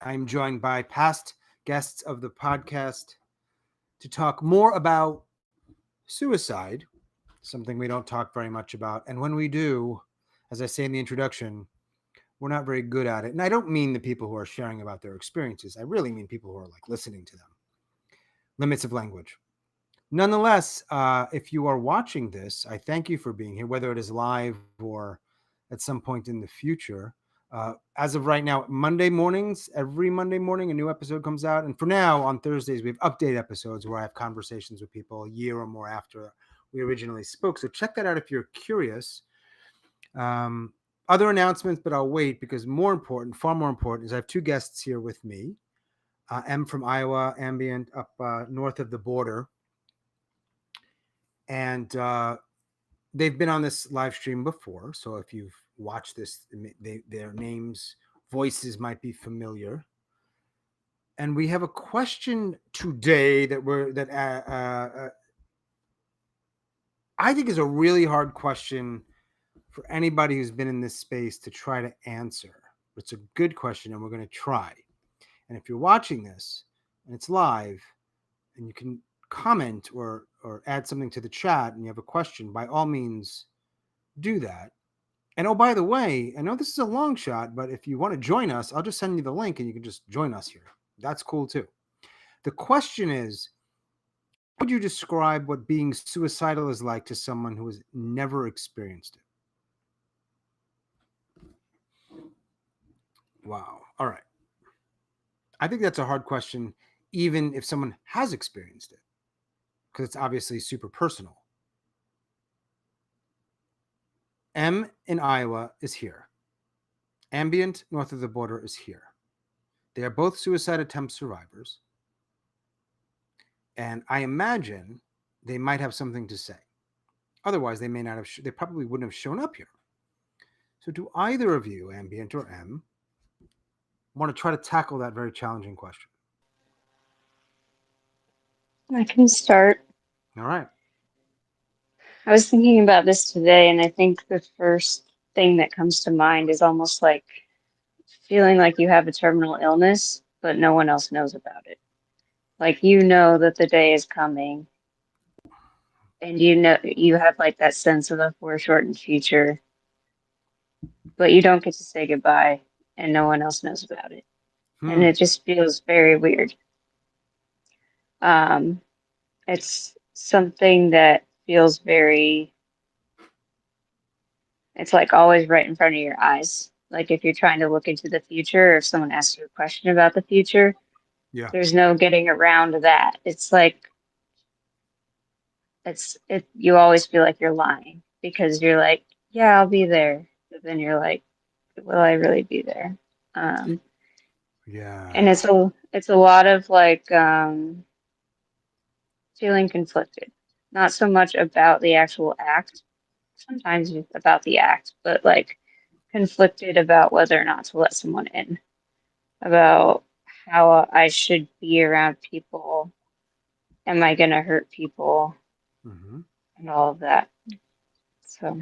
I'm joined by past guests of the podcast to talk more about suicide, something we don't talk very much about. And when we do, as I say in the introduction, we're not very good at it. And I don't mean the people who are sharing about their experiences. I really mean people who are like listening to them. Limits of language. Nonetheless, if you are watching this, I thank you for being here, whether it is live or at some point in the future. As of right now, Monday mornings, every Monday morning, a new episode comes out. And for now, on Thursdays, we have update episodes where I have conversations with people a year or more after we originally spoke. So check that out if you're curious. Other announcements, but I'll wait because more important, far more important, is I have two guests here with me. M from Iowa, Ambient up north of the border. And they've been on this live stream before. So if you've watched this, their names, voices might be familiar. And we have a question today that I think is a really hard question for anybody who's been in this space to try to answer. It's a good question, and we're going to try. And if you're watching this and it's live, and you can comment or add something to the chat, and you have a question, by all means, do that. And oh, by the way, I know this is a long shot, but if you want to join us, I'll just send you the link and you can just join us here. That's cool too. The question is, how would you describe what being suicidal is like to someone who has never experienced it? Wow. All right. I think that's a hard question, even if someone has experienced it, because it's obviously super personal. M in Iowa is here. Ambient, north of the border, is here. They are both suicide attempt survivors. And I imagine they might have something to say. Otherwise, they may not have, they probably wouldn't have shown up here. So do either of you, Ambient or M, want to try to tackle that very challenging question? I can start. All right. I was thinking about this today, and I think the first thing that comes to mind is almost like feeling like you have a terminal illness, but no one else knows about it. Like you know that the day is coming, and you know you have like that sense of a foreshortened future, but you don't get to say goodbye, and no one else knows about it. And it just feels very weird. Um, it's something that feels very, it's like always right in front of your eyes. Like if you're trying to look into the future, or if someone asks you a question about the future, Yeah. there's no getting around that. It's like you always feel like you're lying because you're like, yeah, I'll be there. But then you're like, will I really be there? Um, and Yeah. it's a lot of like feeling conflicted. Not so much about the actual act, sometimes about the act, but like conflicted about whether or not to let someone in, about how I should be around people. Am I going to hurt people? Mm-hmm. And all of that. So,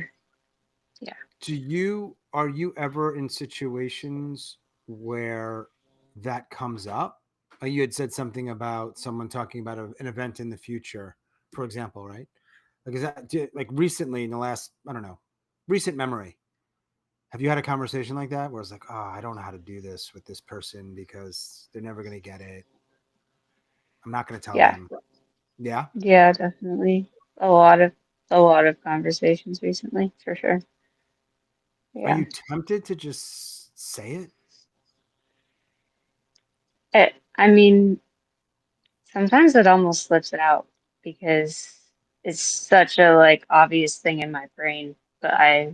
yeah. Are you ever in situations where that comes up? You had said something about someone talking about an event in the future, for example, right? Like, is that like recently in the last, I don't know, recent memory? Have you had a conversation like that where it's like, oh, I don't know how to do this with this person because they're never going to get it. I'm not going to tell Yeah. them. Yeah. Yeah, definitely. A lot of a lot of conversations recently, for sure. Are Yeah. you tempted to just say it? I mean, sometimes it almost slips out because it's such a like obvious thing in my brain, but I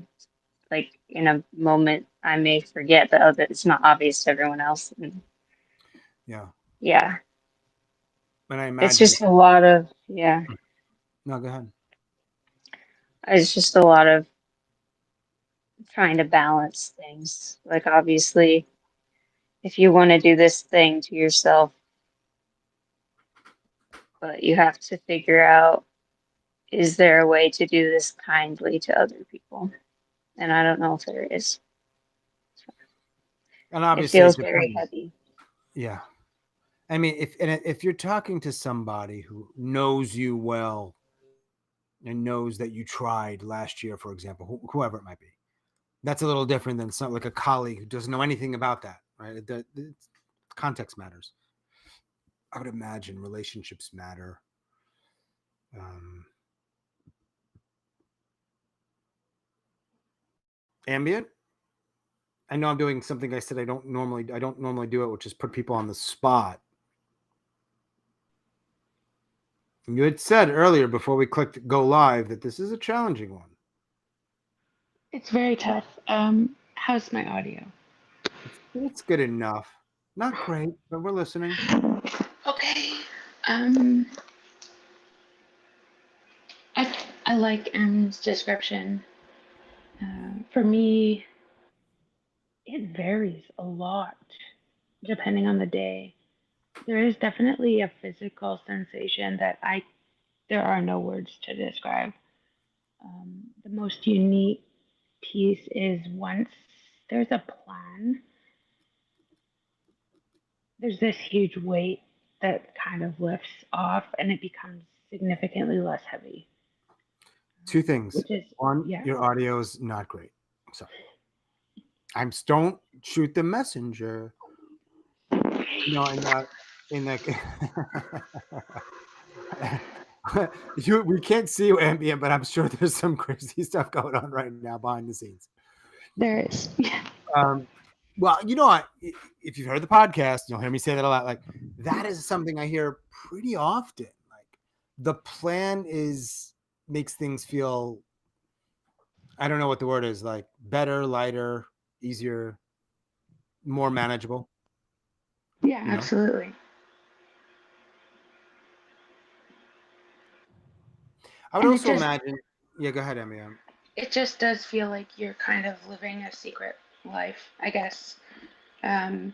like in a moment I may forget that, oh, that it's not obvious to everyone else. And Yeah. yeah, But I it's imagine. just a lot of, yeah, No, go ahead. it's just a lot of trying to balance things. Like obviously, if you want to do this thing to yourself, but you have to figure out, is there a way to do this kindly to other people? And I don't know if there is. And It obviously, it feels very depends. heavy. Yeah. I mean, if you're talking to somebody who knows you well and knows that you tried last year, for example, whoever it might be, that's a little different than like a colleague who doesn't know anything about that, right? Context matters. I would imagine relationships matter. Um, Ambient. I know I'm doing something I said I don't normally do it, which is put people on the spot. You had said earlier before we clicked go live that this is a challenging one. It's very tough. How's my audio? It's good enough. Not great, but we're listening. Okay. Um, I like M's description. For me, it varies a lot depending on the day. There is definitely a physical sensation that there are no words to describe. The most unique piece is once there's a plan, there's this huge weight that kind of lifts off and it becomes significantly less heavy. Two things. Which is, One, yeah. your audio is not great. Sorry. Don't shoot the messenger. No, in that we can't see you, Ambient, but I'm sure there's some crazy stuff going on right now behind the scenes. There is. Um, well, you know what? If you've heard the podcast, you'll hear me say that a lot. Like that is something I hear pretty often. Like the plan makes things feel, I don't know what the word is, like better, lighter, easier, more manageable. Yeah, You know? absolutely. I would And it also just imagine. Yeah, go ahead, Emmy. it just does feel like you're kind of living a secret life, I guess. Um,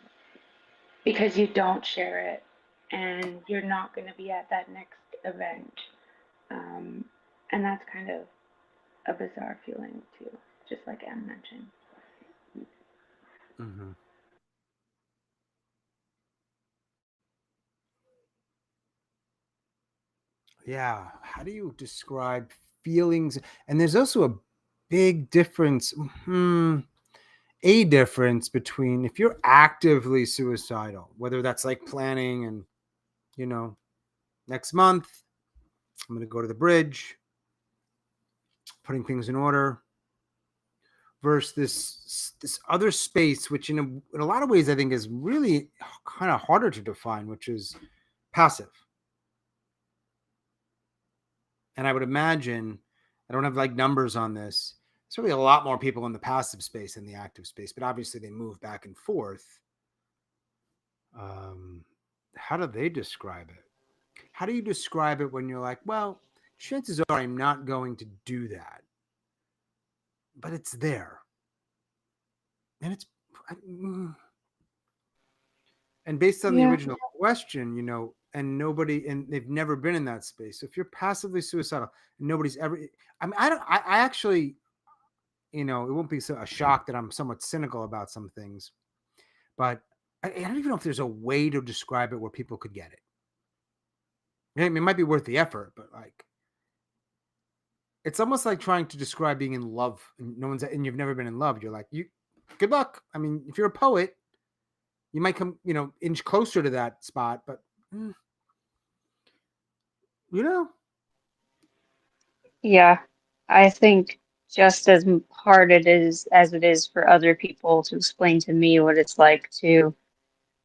because you don't share it and you're not going to be at that next event. Um, and that's kind of a bizarre feeling too, just like Em mentioned. Mm-hmm. Yeah. How do you describe feelings? And there's also a big difference. A difference between if you're actively suicidal, whether that's like planning and, you know, next month, I'm going to go to the bridge, putting things in order, versus this other space, which in a lot of ways I think is really kind of harder to define, which is passive. And I would imagine, I don't have like numbers on this. There's really a lot more people in the passive space than the active space, but obviously they move back and forth. Um, how do they describe it? How do you describe it when you're like, well, chances are I'm not going to do that, but it's there, and it's mm. And based on the Yeah. original question, and nobody, and they've never been in that space. So if you're passively suicidal and nobody's ever, I mean, I actually, it won't be a shock that I'm somewhat cynical about some things, but I don't even know if there's a way to describe it where people could get it. I mean, it might be worth the effort, but like, it's almost like trying to describe being in love and and you've never been in love. You're like, good luck. I mean, if you're a poet, you might come, inch closer to that spot, but mm, you know, Yeah. I think just as hard it is as it is for other people to explain to me what it's like to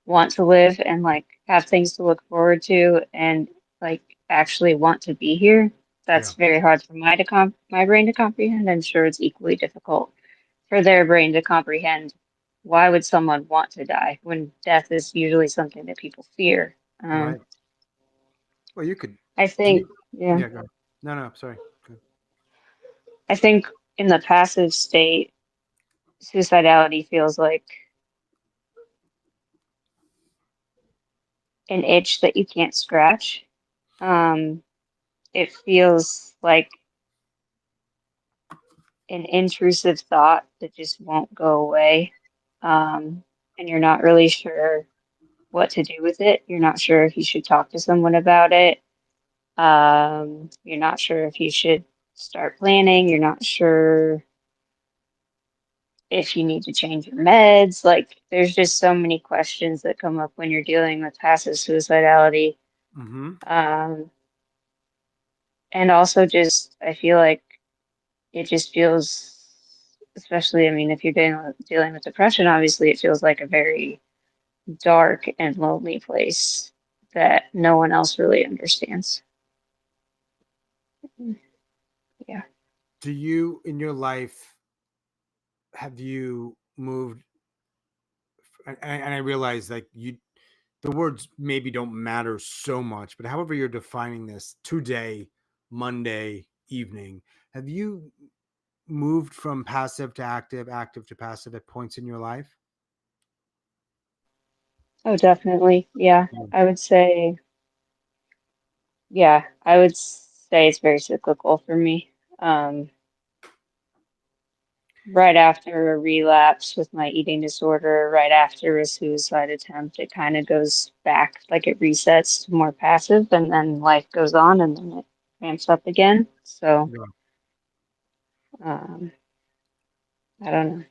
want to live and like have things to look forward to and like actually want to be here. yeah, That's very hard for my brain to comprehend. I'm sure it's equally difficult for their brain to comprehend. Why would someone want to die when death is usually something that people fear? right. Well, you could, I to think, me, yeah, yeah, go. No, sorry. Go. I think in the passive state, suicidality feels like an itch that you can't scratch. Um, it feels like an intrusive thought that just won't go away. And you're not really sure what to do with it. You're not sure if you should talk to someone about it. You're not sure if you should start planning. You're not sure if you need to change your meds. Like, there's just so many questions that come up when you're dealing with passive suicidality. Mm-hmm. Um, and also just, I feel like it just feels, especially, I mean, if you're dealing with depression, obviously it feels like a very dark and lonely place that no one else really understands. Yeah. Do you, in your life, have you moved? And I realize, like, the words maybe don't matter so much, but however you're defining this today, Monday evening, have you moved from passive to active, active to passive at points in your life? Oh, definitely. Yeah. Mm. I would say, yeah, I would say it's very cyclical for me. Um, right after a relapse with my eating disorder, right after a suicide attempt, it kind of goes back, like it resets to more passive, and then life goes on and then it ramps up again. So, Yeah. um, I don't know.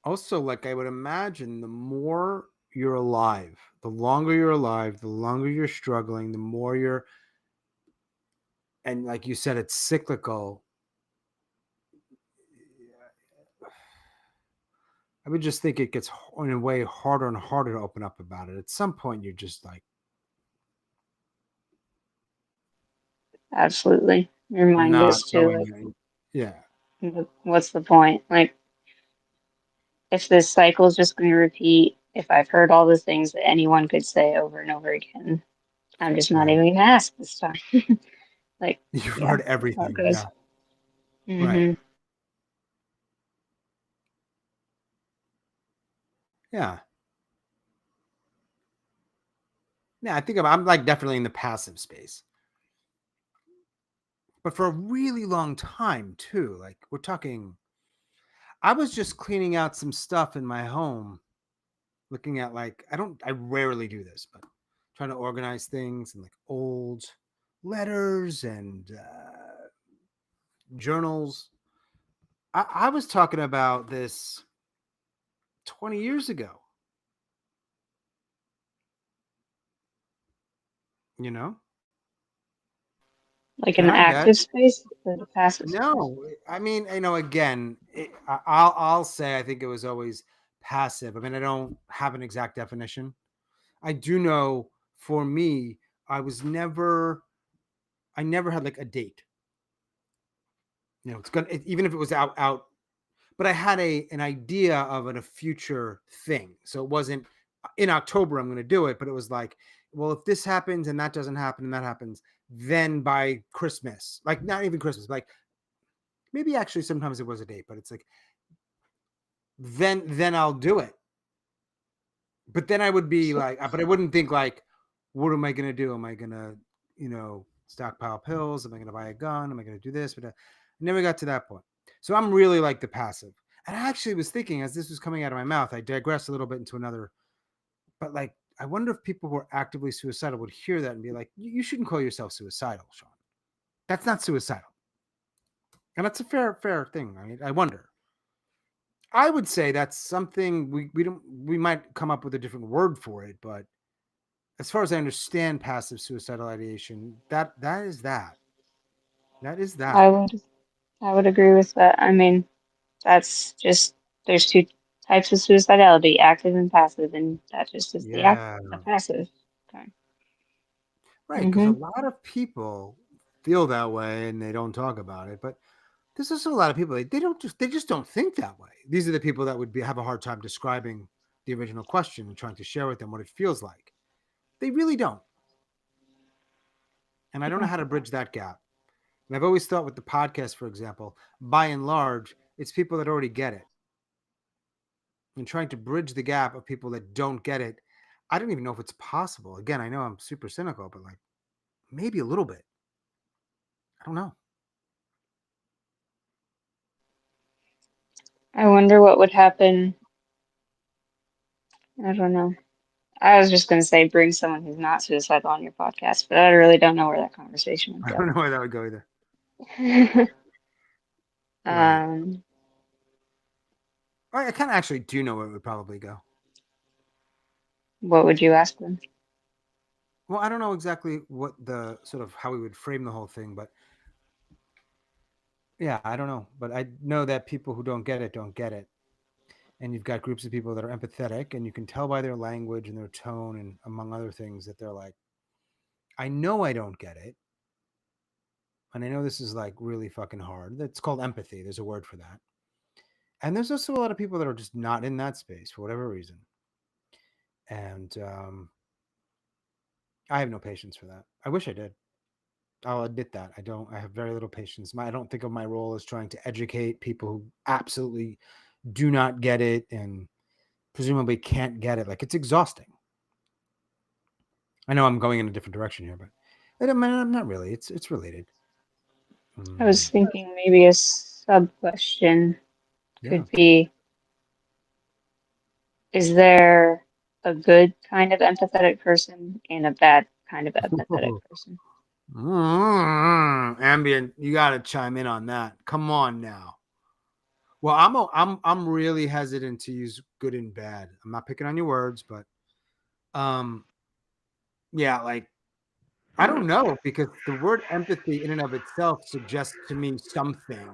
Also, like, I would imagine the more you're alive, the longer you're alive, the longer you're struggling, the more you're, and like you said, it's cyclical. I would just think it gets in a way harder and harder to open up about it. At some point, you're just like, Absolutely. Your I'm mind not goes to going like, in. Yeah. what's the point? Like, if this cycle is just going to repeat, if I've heard all the things that anyone could say over and over again, I'm just not Right. even gonna ask this time. Like, You've yeah, heard that's how it everything. goes. Yeah. Right. Hmm. Yeah. Yeah. I think I'm like definitely in the passive space, but for a really long time too. Like, we're talking, I was just cleaning out some stuff in my home, looking at, like, I rarely do this, but trying to organize things and like old letters and journals. I was talking about this 20 years ago, you know? Like And an I bet, active space or the passive space. no, I mean, again, I'll say I think it was always passive. I mean, I don't have an exact definition. I do know for me, I was never, I never had like a date. It's gonna, even if it was out, but I had an idea of a future thing. So it wasn't in October I'm going to do it, but it was like, well, if this happens and that doesn't happen and that happens, then by Christmas, like not even Christmas, like maybe actually sometimes it was a date, but it's like then I'll do it. But then I would be So like, but I wouldn't think like, what am I going to do? Am I going to, stockpile pills? Am I going to buy a gun? Am I going to do this? But I never got to that point. So I'm really like the passive. And I actually was thinking as this was coming out of my mouth, I digressed a little bit into another, but like, I wonder if people who are actively suicidal would hear that and be like, you shouldn't call yourself suicidal, Sean. That's not suicidal. And that's a fair thing. I mean, I wonder. I would say that's something we might come up with a different word for it, but as far as I understand passive suicidal ideation, that is that. That is I that. would I would agree with that. I mean, that's just there's two types of suicidality, active and passive, and that just is Yeah. the passive. Okay. Right. Because a Mm-hmm. lot of people feel that way and they don't talk about it. But there's also a lot of people they just don't think that way. These are the people that would have a hard time describing the original question and trying to share with them what it feels like. They really don't. And I don't know Yeah. how to bridge that gap. And I've always thought with the podcast, for example, by and large, it's people that already get it. And trying to bridge the gap of people that don't get it, I don't even know if it's possible. Again, I know I'm super cynical, but like maybe a little bit. I don't know. I wonder what would happen. I don't know. I was just going to say bring someone who's not suicidal on your podcast, but I really don't know where that conversation would I go. don't know where that would go either. Right. um, I kind of actually do know where it would probably go. what would you ask them? Well, I don't know exactly what the sort of how we would frame the whole thing, but yeah, I don't know. But I know that people who don't get it don't get it. And you've got groups of people that are empathetic, and you can tell by their language and their tone, and among other things, that they're like, I know I don't get it. And I know this is like really fucking hard. That's called empathy. There's a word for that. And there's also a lot of people that are just not in that space for whatever reason. And I have no patience for that. I wish I did. I'll admit that. I don't. I have very little patience. I don't think of my role as trying to educate people who absolutely do not get it and presumably can't get it. Like, it's exhausting. I know I'm going in a different direction here, but I'm not really. It's related. I was thinking maybe a sub question Yeah. could be, is there a good kind of empathetic person and a bad kind of empathetic person? Ambient, you got to chime in on that. Come on now. Well, I'm really hesitant to use good and bad. I'm not picking on your words, but yeah, like, I don't know, because the word empathy in and of itself suggests to me something.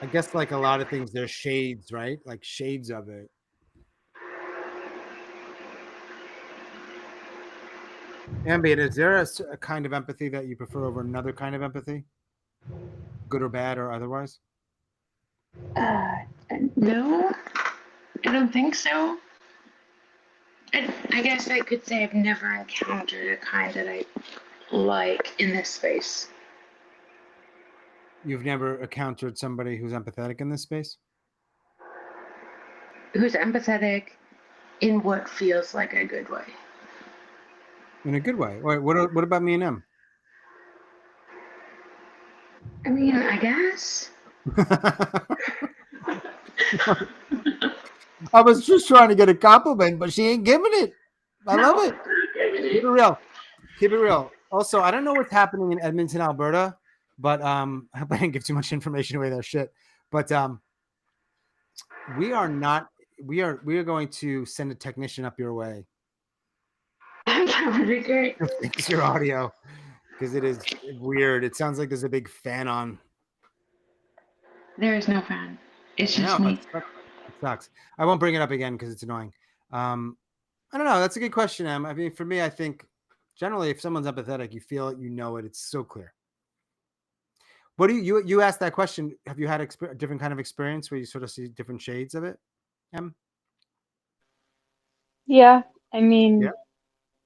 I guess like a lot of things, there's shades, right? Like shades of it. Ambient, is there a kind of empathy that you prefer over another kind of empathy? Good or bad or otherwise? Uh, no, I don't think so. I guess I could say I've never encountered a kind that I like in this space. You've never encountered somebody who's empathetic in this space? Who's empathetic in what feels like a good way. In a good way. Wait, what about me and him? I mean, I guess. I was just trying to get a compliment, but she ain't giving it. I love it. Keep it real. Keep it real. Also, I don't know what's happening in Edmonton, Alberta, but I hope I didn't give too much information away there. Shit. But we are not. We are going to send a technician up your way That would be great. to fix your audio, because it is weird. It sounds like there's a big fan on. There is no fan. It's I just know me. it sucks. I won't bring it up again because it's annoying. I don't know. That's a good question, Em. I mean, for me, I think generally, if someone's empathetic, you feel it, you know it. It's so clear. What do you asked that question? Have you had a different kind of experience where you sort of see different shades of it, Em? Yeah, I Yeah. mean,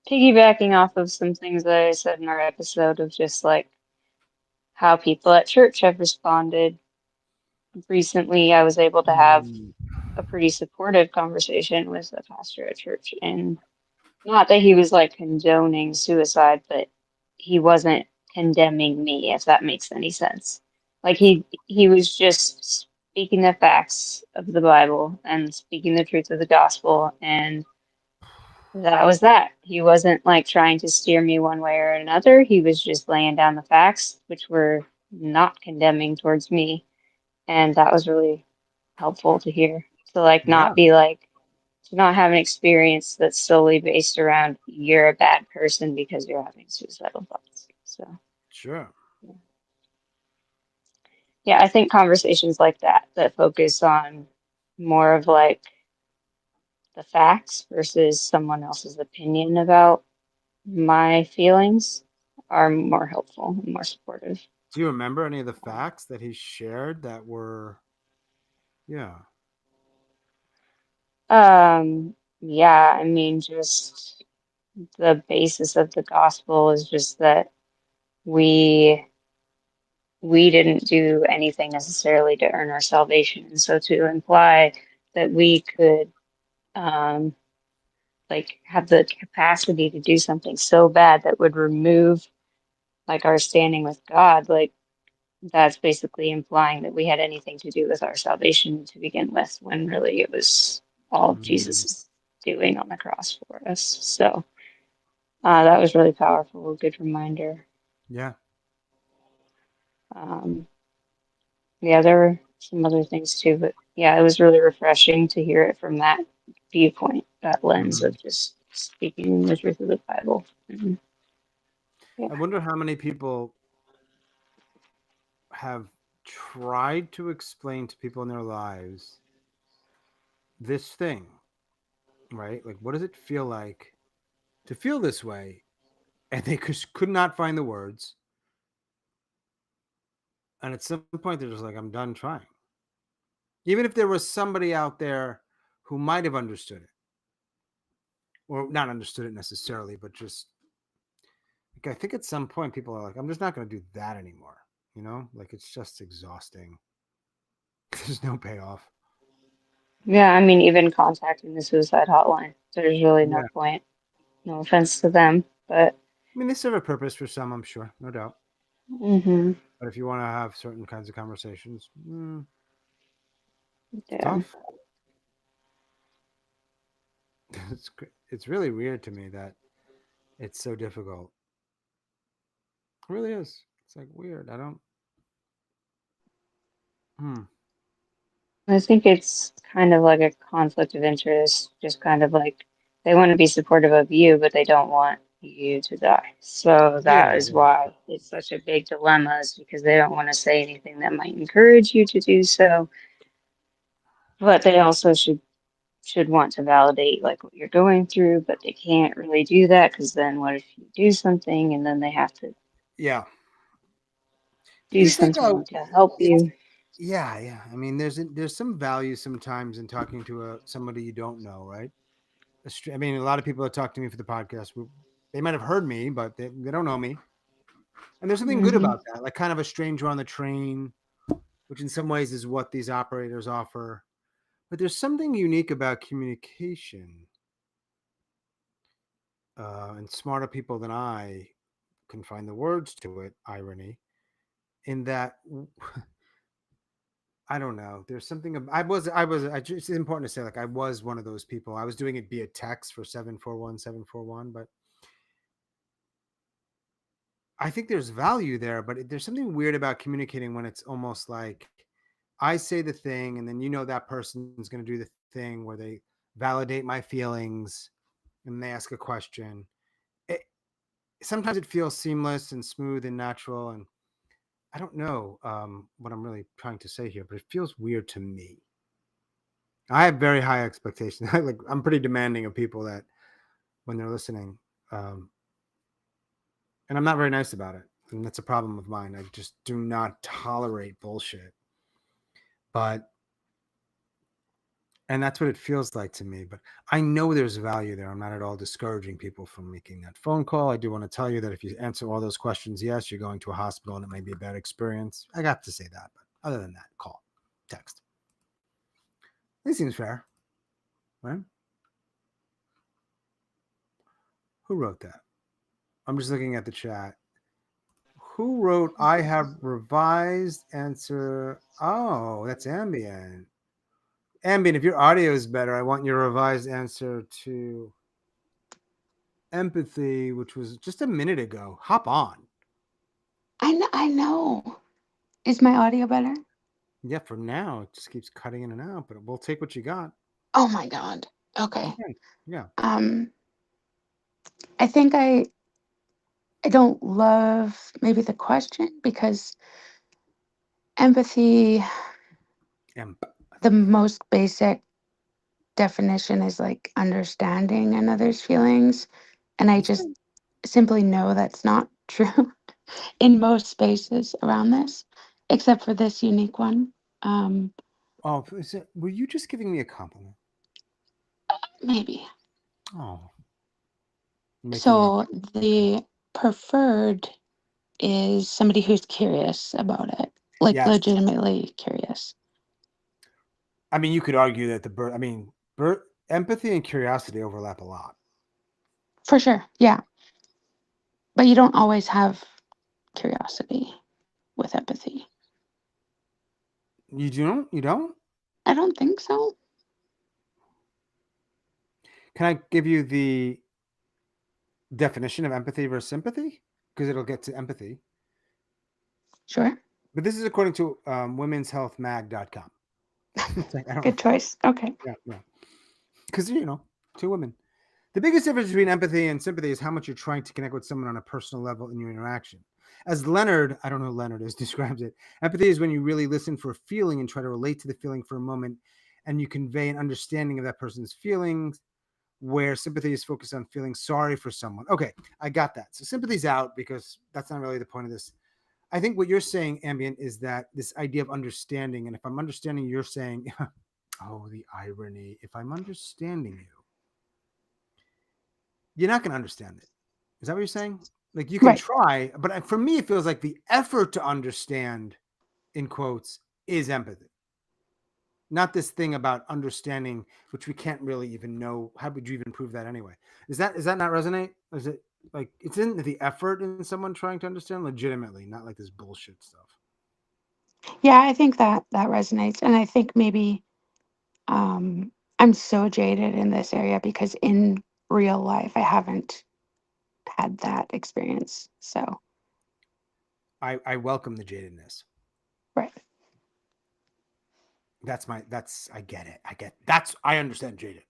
piggybacking off of some things that I said in our episode of just like how people at church have responded. Recently, I was able to have Mm. a pretty supportive conversation with a pastor at church, and not that he was like condoning suicide, but he wasn't condemning me, if that makes any sense. Like he was just speaking the facts of the Bible and speaking the truth of the gospel, and that was that. He wasn't like trying to steer me one way or another. He was just laying down the facts, which were not condemning towards me, and that was really helpful to hear. To like Yeah. not be like to not have an experience that's solely based around you're a bad person because you're having suicidal thoughts. So Sure. yeah, I think conversations like that focus on more of like the facts versus someone else's opinion about my feelings are more helpful and more supportive. Do you remember any of the facts that he shared that were? Yeah. Yeah, I mean, just the basis of the gospel is just that we we didn't do anything necessarily to earn our salvation. And so to imply that we could um, like have the capacity to do something so bad that would remove like our standing with God, like that's basically implying that we had anything to do with our salvation to begin with, when really it was all of Mm. Jesus's. doing on the cross for us. So that was really powerful, a good reminder. Yeah. Um, yeah, there were some other things too, but yeah, it was really refreshing to hear it from that viewpoint, that lens Mhm. of just speaking the truth of the Bible. Yeah. I wonder how many people have tried to explain to people in their lives this thing, right? Like, what does it feel like to feel this way? And they could not find the words. And at some point, they're just like, I'm done trying. Even if there was somebody out there who might have understood it, or not understood it necessarily, but just, like, I think at some point, people are like, I'm just not going to do that anymore. You know, like it's just exhausting. There's no payoff. Yeah, I mean, even contacting the suicide hotline, there's really no Yeah. point. No offense to them, but I mean, they serve a purpose for some, I'm sure, no doubt. hmm But if you want to have certain kinds of conversations, it's yeah. tough. It's really weird to me that it's so difficult. It really is. It's like weird. I don't. Hmm. I think it's kind of like a conflict of interest, just kind of like they want to be supportive of you, but they don't want you to die. So Yeah. that is Yeah. why it's such a big dilemma, is because they don't want to say anything that might encourage you to do so, but they also should want to validate like what you're going through, but they can't really do that because then what if you do something and then they have to Yeah. do There's like a. something to help It's you? yeah. Yeah. I mean, there's some value sometimes in talking to somebody you don't know, right? I mean, a lot of people that talk to me for the podcast, they might have heard me, but they don't know me. And there's something good Hmm. about that, like kind of a stranger on the train, which in some ways is what these operators offer. But there's something unique about communication, and smarter people than I can find the words to it. Irony, in that I don't know. There's something. It's important to say, like, I was one of those people. I was doing it via text for 741 741, but I think there's value there. But there's something weird about communicating when it's almost like I say the thing, and then that person's going to do the thing where they validate my feelings and they ask a question. It, Sometimes it feels seamless and smooth and natural, and I don't know what I'm really trying to say here, but it feels weird to me. I have very high expectations. Like, I'm pretty demanding of people that when they're listening, um, and I'm not very nice about it, and that's a problem of mine. I just do not tolerate bullshit, but and that's what it feels like to me. But I know there's value there. I'm not at all discouraging people from making that phone call. I do want to tell you that if you answer all those questions, yes, you're going to a hospital and it may be a bad experience. I got to say that. But other than that, call, text. It seems fair, right? Who wrote that? I'm just looking at the chat. Who wrote, I have revised answer? Oh, that's Ambient. Ambient, if your audio is better, I want your revised answer to Empathy, which was just a minute ago. Hop on. I know. Is my audio better? Yeah, for now, it just keeps cutting in and out, but we'll take what you got. Oh my God. Okay. Okay. Yeah. Um, I think I don't love maybe the question because empathy, the Empathy. most basic definition is like understanding another's feelings. And I That's just right. simply know that's not true in most spaces around this, except for this unique one. Um, Oh, were you just giving me a compliment? Maybe. Oh, making me. So the preferred is somebody who's curious about it, like Yes. legitimately curious. I mean, you could argue that empathy and curiosity overlap a lot. For sure. Yeah. But you don't always have curiosity with empathy. You don't? You don't? I don't think so. Can I give you the definition of empathy versus sympathy? Because it'll get to empathy. Sure. But this is according to womenshealthmag.com. It's like, I don't know. Good choice. Okay. Yeah. Because, two women. The biggest difference between empathy and sympathy is how much you're trying to connect with someone on a personal level in your interaction. As Leonard, I don't know who Leonard is, describes it, empathy is when you really listen for a feeling and try to relate to the feeling for a moment, and you convey an understanding of that person's feelings, where sympathy is focused on feeling sorry for someone. Okay, I got that. So sympathy's out because that's not really the point of this. I think what you're saying, Ambient, is that this idea of understanding, and if I'm understanding, you're saying, oh, the irony. If I'm understanding you, you're not going to understand it. Is that what you're saying? Like you can Right. try, but for me, it feels like the effort to understand, in quotes, is empathy. Not this thing about understanding, which we can't really even know. How would you even prove that anyway? Does that not resonate? Is it like it's in the effort in someone trying to understand legitimately, not like this bullshit stuff? Yeah, I think that resonates. And I think maybe I'm so jaded in this area because in real life I haven't had that experience. So, I welcome the jadedness. right. I get it. I understand jaded.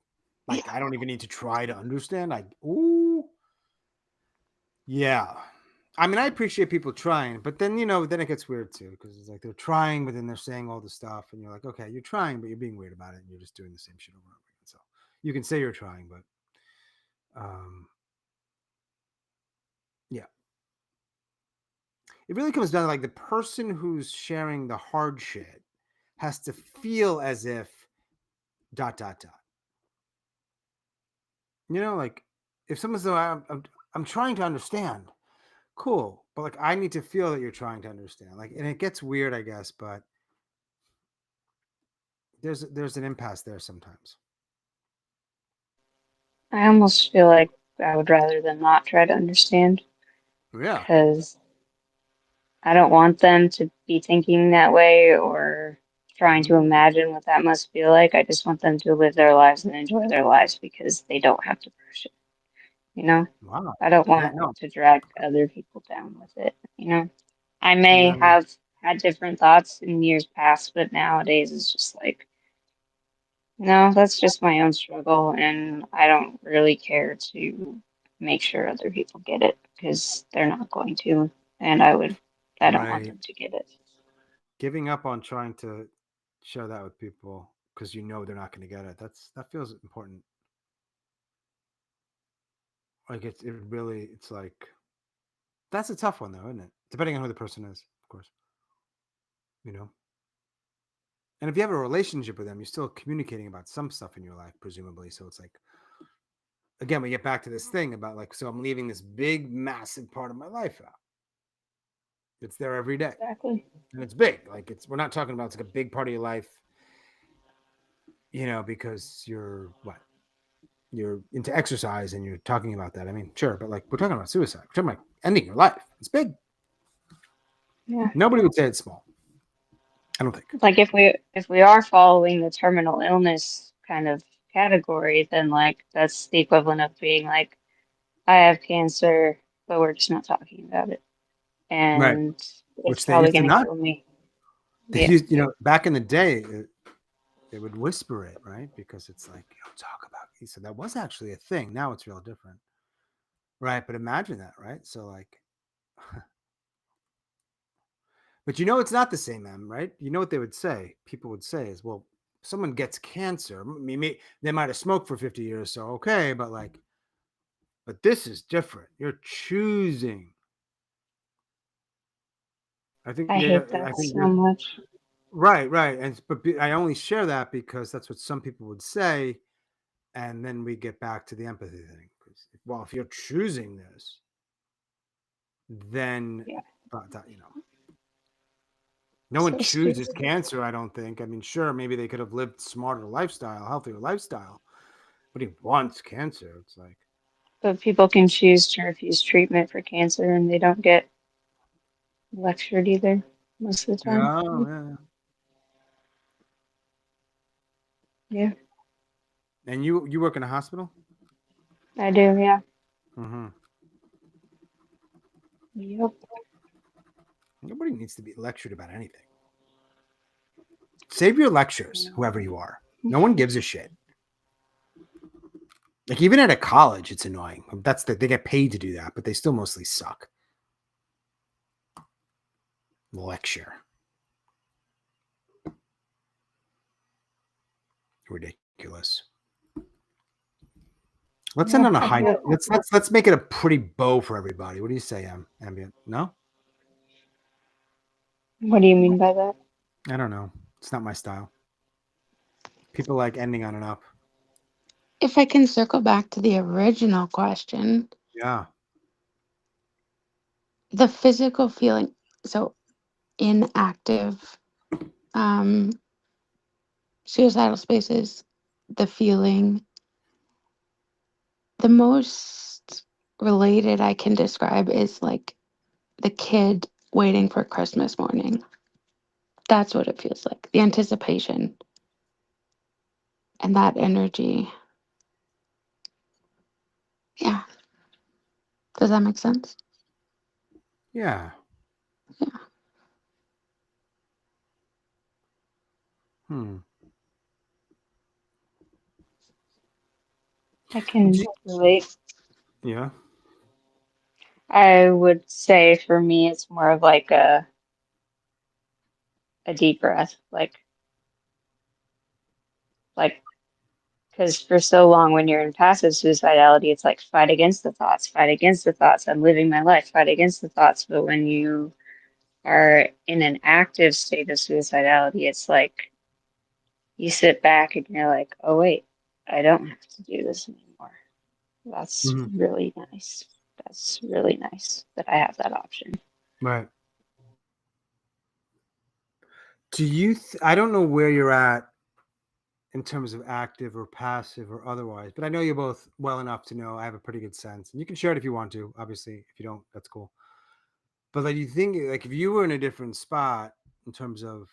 Like Yeah. I don't even need to try to understand. Yeah. I mean, I appreciate people trying, but then then it gets weird too, because it's like they're trying, but then they're saying all the stuff, and you're like, okay, you're trying, but you're being weird about it, and you're just doing the same shit over and over again. So you can say you're trying, but yeah, it really comes down to like the person who's sharing the hard shit has to feel as if dot dot dot. Like if someone's like, I'm trying to understand, cool, but like I need to feel that you're trying to understand, like, and it gets weird, I guess, but there's an impasse there sometimes. I almost feel like I would rather than not try to understand Yeah. because I don't want them to be thinking that way or trying to imagine what that must feel like. I just want them to live their lives and enjoy their lives because they don't have to push it, you know? Wow. I don't Yeah, want no. to drag other people down with it, you know? I may Yeah, no. have had different thoughts in years past, but nowadays it's just like, no, that's just my own struggle, and I don't really care to make sure other people get it because they're not going to, and I don't want Right. them to get it. Giving up on trying to share that with people because they're not going to get it. That feels important. Like it's like that's a tough one though, isn't it? Depending on who the person is, of course. You know. And if you have a relationship with them, you're still communicating about some stuff in your life, presumably. So it's like, again, we get back to this thing about like, so I'm leaving this big, massive part of my life out. It's there every day. Exactly. And it's big. Like we're not talking about it's like a big part of your life, because you're into exercise and you're talking about that. I mean, sure, but like we're talking about suicide. We're talking about ending your life. It's big. Yeah. Nobody would say it's small. I don't think. Like if we are following the terminal illness kind of category, then like that's the equivalent of being like, I have cancer, but we're just not talking about it. Right. And it's Which they probably used to gonna not. kill me. They Yeah, used, back in the day, they would whisper it, right? Because it's like, talk about it. So that was actually a thing. Now it's real different. Right. But imagine that, right? So like, but it's not the same, Em, right? You know what they would say? People would say is, well, someone gets cancer. I mean, they might have smoked for 50 years, so okay, but like, but this is different. You're choosing. I think, I yeah, hate I that think so you're much. right. And I only share that because that's what some people would say, and then we get back to the empathy thing. Well, if you're choosing this, then Yeah, no one so chooses stupid. cancer. I don't think. I mean, sure, maybe they could have lived smarter lifestyle, healthier lifestyle, but he wants cancer. It's like, But people can choose to refuse treatment for cancer and they don't get lectured either most of the time. yeah. Yeah. And you work in a hospital? I do, yeah. Mm-hmm. Yep. Nobody needs to be lectured about anything. Save your lectures, whoever you are. No one gives a shit. Like even at a college, it's annoying. They get paid to do that, but they still mostly suck. Lecture. Ridiculous. Let's end Yeah, on a I high feel. note. Let's make it a pretty bow for everybody. What do you say, Ambient? No? What do you mean by that? I don't know. It's not my style. People like ending on an up. If I can circle back to the original question, Yeah. the physical feeling, so inactive um, suicidal spaces, the feeling, the most related I can describe is like the kid waiting for Christmas morning. That's what it feels like. The anticipation and that energy. Yeah. Does that make sense? Yeah. Yeah. Hmm. I can relate. Yeah. I would say for me, it's more of like a deep breath, like because for so long when you're in passive suicidality, it's like fight against the thoughts, fight against the thoughts. I'm living my life, fight against the thoughts. But when you are in an active state of suicidality, it's like you sit back and you're like, oh wait, I don't have to do this anymore. That's Mhm. really nice. That's really nice that I have that option. Right. Do you? I don't know where you're at in terms of active or passive or otherwise, but I know you both well enough to know I have a pretty good sense, and you can share it if you want to. Obviously, if you don't, that's cool. But like, you think like if you were in a different spot in terms of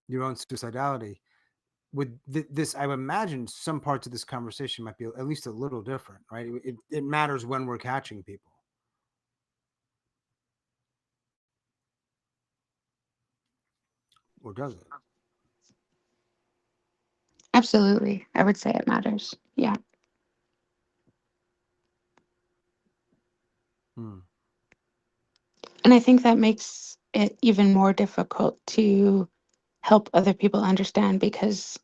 your own suicidality, would this? I would imagine some parts of this conversation might be at least a little different, right? It matters when we're catching people, or does it? Absolutely. I would say it matters. Yeah. Hmm. And I think that makes it even more difficult to help other people understand because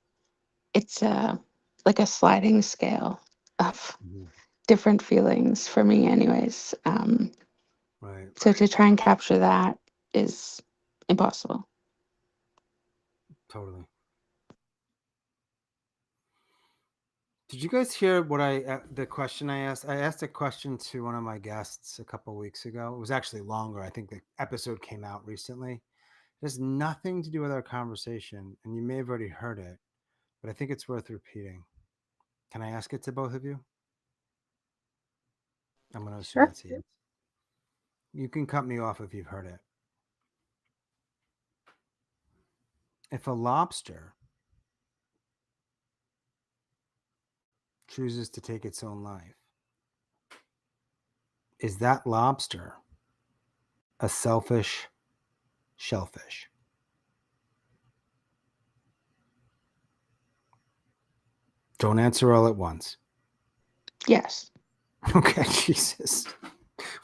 it's like a sliding scale of Mhm. different feelings for me, anyways. Right. So to try and capture that is impossible. Totally. Did you guys hear what the question I asked? I asked a question to one of my guests a couple weeks ago. It was actually longer. I think the episode came out recently. It has nothing to do with our conversation, and you may have already heard it, but I think it's worth repeating. Can I ask it to both of you? I'm going to assume Sure. it's yes. You can cut me off if you've heard it. If a lobster chooses to take its own life, is that lobster a selfish shellfish? Don't answer all at once. Yes. Okay, Jesus.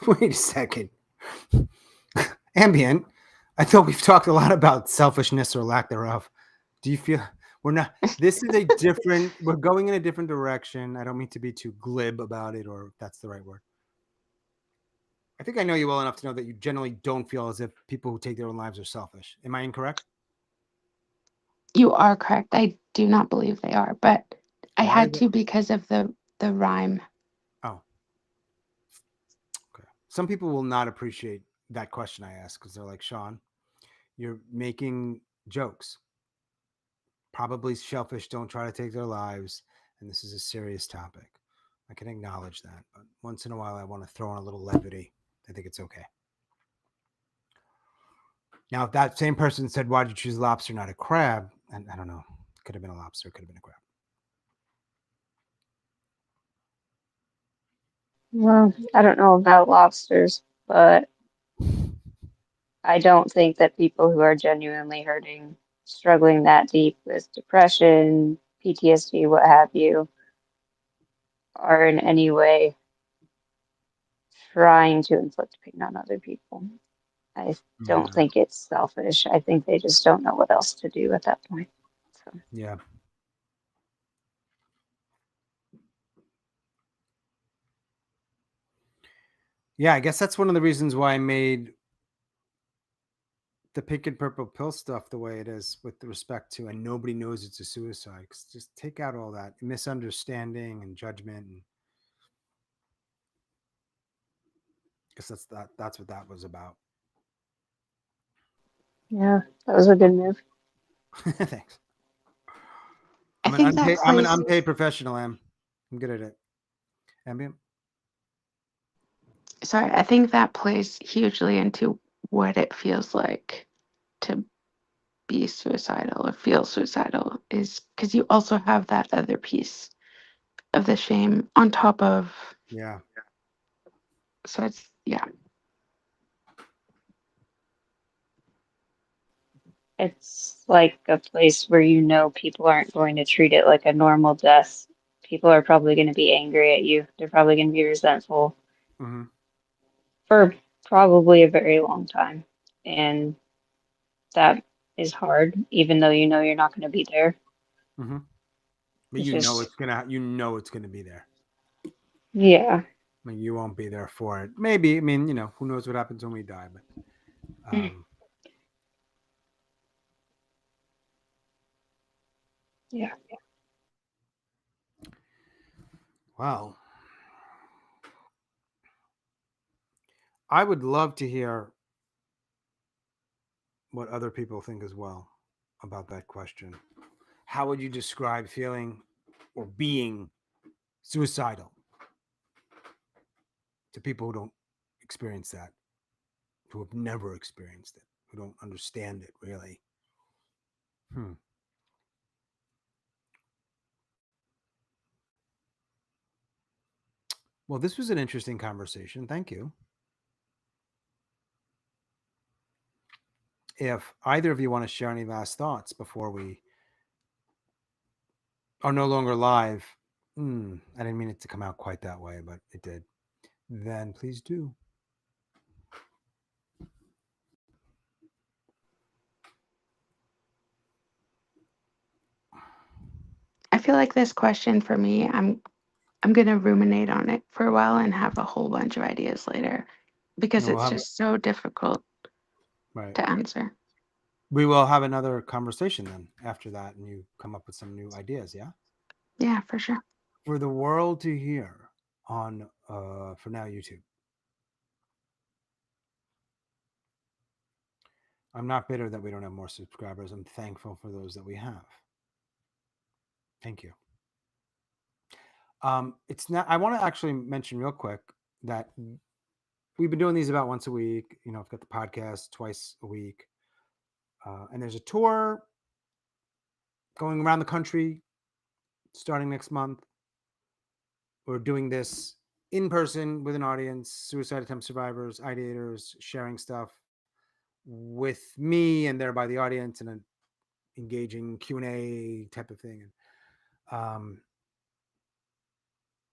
Wait a second. Ambient, I thought we've talked a lot about selfishness or lack thereof. Do you feel we're not? This is a different, we're going in a different direction. I don't mean to be too glib about it, or if that's the right word. I think I know you well enough to know that you generally don't feel as if people who take their own lives are selfish. Am I incorrect? You are correct. I do not believe they are, but I Why is had it? to because of the rhyme. Oh, okay. Some people will not appreciate that question I asked because they're like, Sean, you're making jokes. Probably shellfish don't try to take their lives, and this is a serious topic. I can acknowledge that, but once in a while, I want to throw in a little levity. I think it's okay. Now, if that same person said, "Why'd you choose lobster, not a crab?" and I don't know, could have been a lobster, could have been a crab. Well, I don't know about lobsters, but I don't think that people who are genuinely hurting, struggling that deep with depression, PTSD, what have you, are in any way trying to inflict pain on other people. I don't Yeah. think it's selfish. I think they just don't know what else to do at that point. So, Yeah. Yeah, I guess that's one of the reasons why I made the pink and purple pill stuff the way it is with respect to, and nobody knows it's a suicide. 'Cause just take out all that misunderstanding and judgment, and guess that's what that was about. yeah, that was a good move. Thanks. I think that I'm an plays, unpaid professional. I'm good at it. Ambient. sorry, I think that plays hugely into what it feels like to be suicidal or feel suicidal, is because you also have that other piece of the shame on top of, Yeah. so it's, yeah. It's like a place where you know people aren't going to treat it like a normal death. People are probably going to be angry at you. They're probably going to be resentful Mm-hmm. for probably a very long time. And that is hard, even though you know you're not going to be there. Mm-hmm. But It's just, it's gonna be there. yeah. I mean, you won't be there for it. Maybe. I mean, who knows what happens when we die? But Yeah. wow. I would love to hear what other people think as well about that question. How would you describe feeling or being suicidal to people who don't experience that, who have never experienced it, who don't understand it really? Hmm. Well, this was an interesting conversation. Thank you. If either of you want to share any last thoughts before we are no longer live, I didn't mean it to come out quite that way, but it did. Then please do. I feel like this question for me, I'm gonna ruminate on it for a while and have a whole bunch of ideas later because We'll it's have just so difficult right. to answer. We will have another conversation then after that, and you come up with some new ideas. Yeah, Yeah, for sure. for the world to hear on for now YouTube. I'm not bitter that we don't have more subscribers. I'm thankful for those that we have. Thank you. It's not. I want to actually mention real quick that we've been doing these about once a week. I've got the podcast twice a week, and there's a tour going around the country starting next month. We're doing this in person with an audience, suicide attempt survivors, ideators, sharing stuff with me and thereby the audience, and an engaging Q&A type of thing. And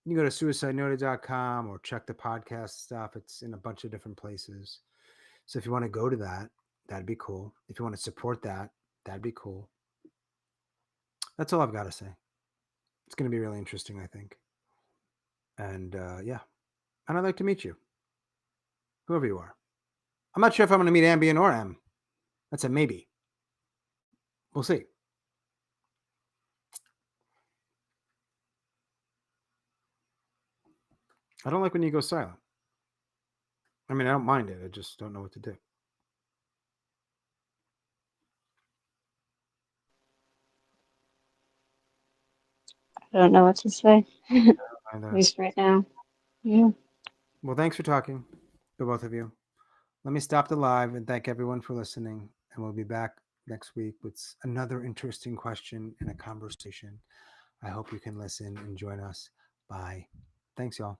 you can go to suicidenoted.com or check the podcast stuff. It's in a bunch of different places. So if you want to go to that, that'd be cool. If you want to support that, that'd be cool. That's all I've got to say. It's going to be really interesting, I think. And yeah, and I'd like to meet you, whoever you are. I'm not sure if I'm going to meet Ambient or M. That's a maybe. We'll see. I don't like when you go silent. I mean, I don't mind it. I just don't know what to do. I don't know what to say, at Either. least right now. Yeah. Well, thanks for talking to both of you. Let me stop the live and thank everyone for listening. And we'll be back next week with another interesting question and a conversation. I hope you can listen and join us. Bye. Thanks, y'all.